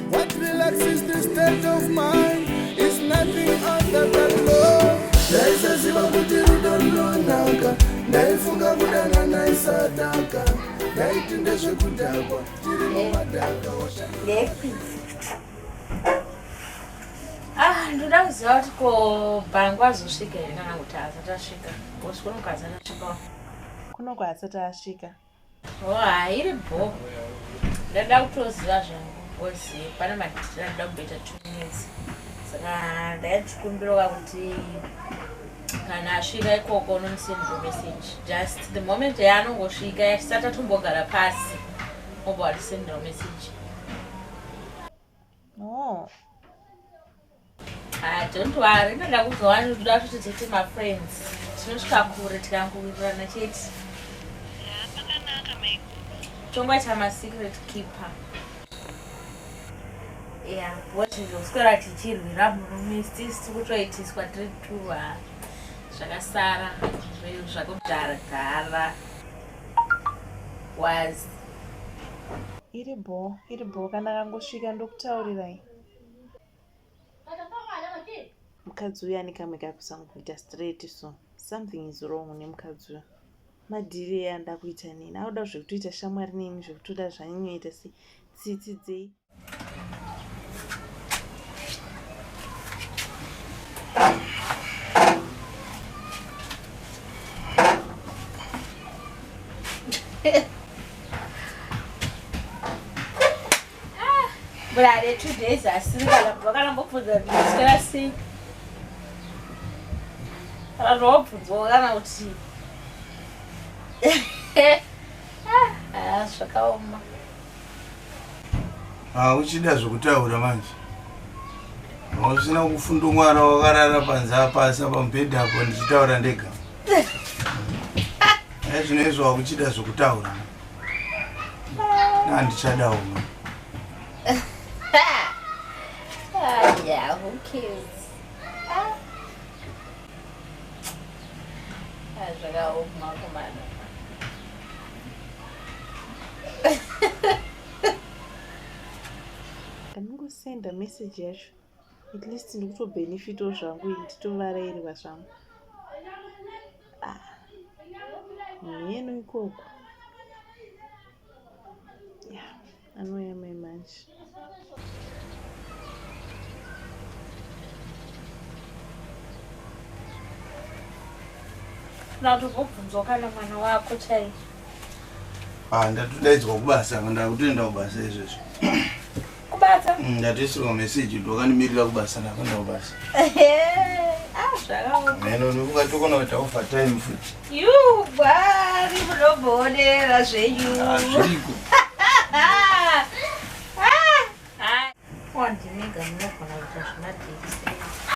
What relaxes the state of mind is nothing other than love. Ndaisaziva kuti rudo runonaka, ndaifunga kudana naisataka, ndaiti ndezvekudhakwa tiri mumadhaka ndoda kuziva kuti ko bhangu azosvika here kana kuti asati asvika. Kosi kunokwadzi asvikawo. Kunoko asati asvika. Hai iri bho. Ndada kutoziva zvangu. Kosi pane madhiti anoda kumboita 2 minutes. Saka ndaitikumbira kuti kana asvika ikoko unomusendera message. Just the moment yaanongosvika yasati atombogara pasi obva watisendera message. Oh. Don't worry, ndoda kuzowana kuda kuti tete my friends. Tinosvika kure tikangowirirana chete. Pakanaka maiko. Tomboita ma-secret keeper. Yeah, what zvoswera tichirwira murume tisi kutoitiswa tiri tuwa zvakasara zvakudhara was iri bho kana kangosvika ndokutaurirai. Mukadzi uyu ane kamwe kakusanga kuita straight, so something is wrong nemukadzi uyu. Madhiri anda kuita nini? Auda zvekutoita shamwari neni, zvekutoda zvanyinyoita tsitsi dzei. But I did 2 days. I still got a book and a book for the discussing. I don't know, I don't see. Zvakaoma. Uchida zvokutaura manje. Usina kufunda mwana wakarara panze apa pamubhedha apo ndichitaura ndega. Zvinezvo wakuchida zvokutaura. Handichadawo. Yeah, who cares? Zvakaoma komana. Kanongosenda message yacho. At least ndikutobenefitawo zvangu nditovarayirwa zvangu. Mheno ikoko. Yeah, anouya mai manje. Ndakubvunzwa kana mwana wako chai. Ndatodaidzwa kubasa, ndakutoenda kubasa izvezvo. Kubasa? Ndatisirwa message ndokanimirira kubasa ndakwenda kubasa. Zvakaoma. Mheno ndikukatokona kuita overtime futi. Bari munobonera zvenyu. Zviriko. Wandinega munogona kuita zvemadhiti.